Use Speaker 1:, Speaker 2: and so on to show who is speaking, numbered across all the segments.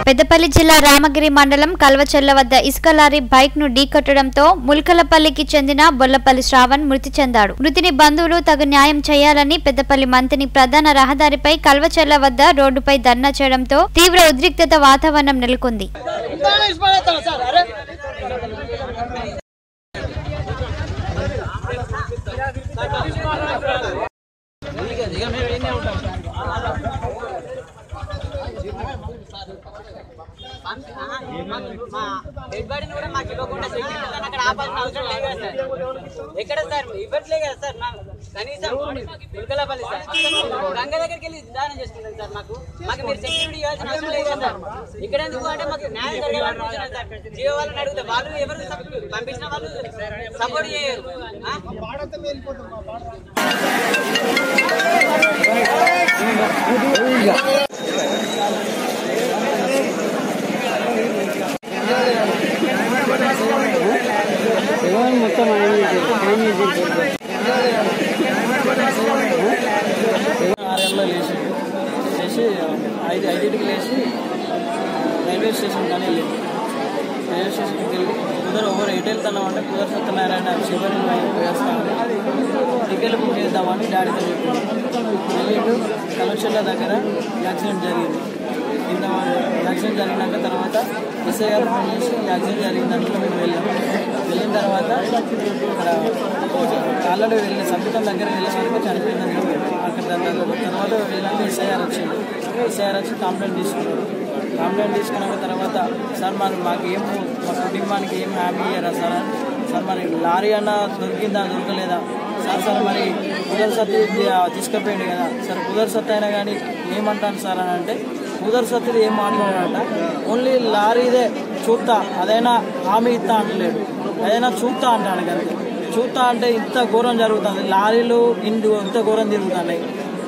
Speaker 1: పెద్దపల్లి జిల్లా రామగిరి మండలం కల్వచెర్ల వద్ద ఇసుక లారీ బైక్ ను ఢీకొట్టడంతో ముల్కలపల్లికి చెందిన బొల్లపల్లి శ్రావణ్ మృతి చెందాడు. మృతిని బంధువులు తగు న్యాయం చేయాలని పెద్దపల్లి మంత్రి ప్రధాన రహదారిపై కల్వచెర్ల వద్ద రోడ్డుపై ధర్నా చేయడంతో తీవ్ర ఉద్రిక్తత వాతావరణం నెలకొంది.
Speaker 2: ఎక్కడ సార్ ఇవ్వట్లే కదా సార్ కనీసం ముల్కలపల్లి సార్ గంగ దగ్గరికి వెళ్ళి దానం చేసుకుంటాం సార్. మాకు మీరు సెక్యూరిటీ ఇవ్వాల్సిన అవసరం లేదు కదా సార్. ఇక్కడ ఎందుకు అంటే మాకు న్యాయం జరగాలనుకుంటున్నారు సార్. జియో వాళ్ళని అడిగితే వాళ్ళు ఎవరు పంపించిన వాళ్ళు సపోర్ట్ చేయరు.
Speaker 3: మొత్తం 6 లేచి 5కి లేచి రైల్వే స్టేషన్ కానీ వెళ్ళింది. రైల్వే స్టేషన్కి వెళ్ళి ఎవరు ఎటు వెళ్తున్నామంటే కుదర సత్యనారాయణ శివరి వేస్తాను టికెట్ బుక్ చేద్దామని డాడీతో చెప్పింది. వెళ్ళిండు కల్వచెర్ల దగ్గర యాక్సిడెంట్ జరిగింది. యాక్సిడెంట్ జరిగినాక తర్వాత ఎస్ఐ గారు ఫోన్ చేసి యాక్సిడెంట్ జరిగిందంటే మేము వెళ్ళిన తర్వాత ఇక్కడ ఆల్రెడీ వెళ్ళి సంపుతం దగ్గర వెళ్ళే వరకు చనిపోయిందని అక్కడ తర్వాత వెళ్ళినాక ఎస్ఐఆర్ వచ్చింది. ఎస్ఐఆర్ వచ్చి కంప్లైంట్ తీసుకున్నాడు. కంప్లైంట్ తీసుకున్నాక తర్వాత సార్ మా కుటుంబానికి ఏం హామీ ఇయ్యారా సార్ మరి లారీ అన్న దొరికిందా దొరకలేదా సార్ మరి కుదర్ సత్తి తీసుకుపోయింది కదా సార్. కుదర్ సత్తి అయినా కానీ ఏమంటాను సార్ అని అంటే కుదర్ సత్తిది ఏం మాట్లాడాడంట ఓన్లీ లారీదే చూస్తా అదైనా హామీ ఇస్తా అంటలేడు. ఏదైనా చూస్తా అంటాను కదా. చూస్తా అంటే ఇంత ఘోరం జరుగుతుంది. లారీలు ఇంత ఘోరం తిరుగుతున్నాయి.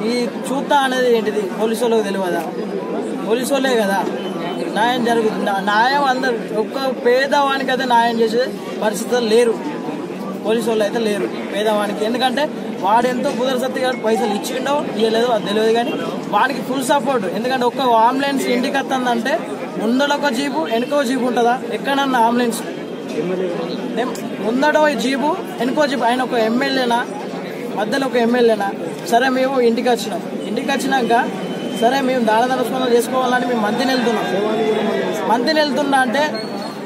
Speaker 3: ఈ చూస్తా అనేది ఏంటిది పోలీసు వాళ్ళకి తెలియదా? పోలీసు వాళ్ళే కదా న్యాయం జరుగుతుంది. న్యాయం అందరు ఒక్క పేదవానికి అయితే న్యాయం చేసే పరిస్థితులు లేరు. పోలీసు వాళ్ళు అయితే లేరు పేదవానికి. ఎందుకంటే వాడెంతో కుదర సత్తి గారు పైసలు ఇచ్చిండో ఇవ్వలేదో అది తెలియదు కానీ వాడికి ఫుల్ సపోర్ట్. ఎందుకంటే ఒక్క అంబులెన్స్ ఇంటికి వస్తుందంటే ముందర ఒక జీపు వెనుకో జీపు ఉంటుందా ఎక్కడన్నా అంబులెన్స్? ముందడో జీపు వెనుకో జీపు. ఆయన ఒక ఎమ్మెల్యేనా మధ్యలో ఒక ఎమ్మెల్యేనా? సరే మేము ఇంటికి వచ్చినాక సరే మేము దాన దర్శనాలు చేసుకోవాలని మేము మంత్రిని వెళ్తున్నా అంటే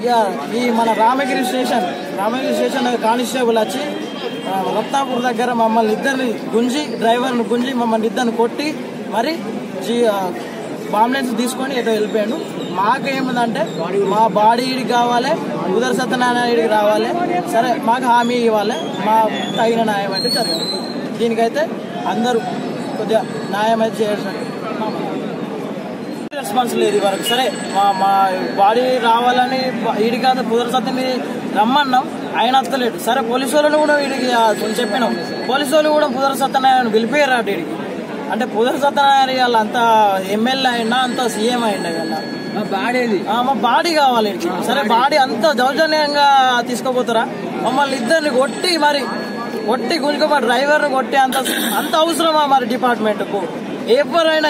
Speaker 3: ఇక ఈ మన రామగిరి స్టేషన్ కానిస్టేబుల్ వచ్చి రత్నాపూర్ దగ్గర మమ్మల్ని ఇద్దరిని డ్రైవర్ను గుంజి మమ్మల్ని ఇద్దరిని కొట్టి మరి అంబులెన్స్ తీసుకొని ఏదో వెళ్ళిపోయాడు. మాకేముందంటే మా బాడీ ఈడికి కావాలి, కుదర సత్యనారాయణ ఈడికి రావాలి. సరే మాకు హామీ ఇవ్వాలి, మా తగిన న్యాయం అయితే జరగాలి. దీనికైతే అందరూ కొద్దిగా న్యాయం అయితే చేయాల్సినట్టు రెస్పాన్స్ లేదు వరకు. సరే మా బాడీ రావాలని ఈడి కాదు కుదర సత్యని రమ్మన్నాం, ఆయన వస్తలేడు. సరే పోలీసు వాళ్ళని కూడా వీడికి చెప్పినాం. పోలీసు వాళ్ళు కూడా కుదర సత్యనారాయణ వెళ్ళిపోయారు అటు వీడికి. అంటే కుదర సత్యనారాయణ వాళ్ళ అంత ఎమ్మెల్యే అయినా అంత సీఎం అయినా కదా మా బాడీ కావాలి. సరే బాడీ అంత దౌర్జన్యంగా తీసుకోపోతారా? మమ్మల్ని ఇద్దరిని కొట్టి గుంజుకోమా డ్రైవర్ని కొట్టి అంత అవసరమా మరి డిపార్ట్మెంట్కు? ఎవరైనా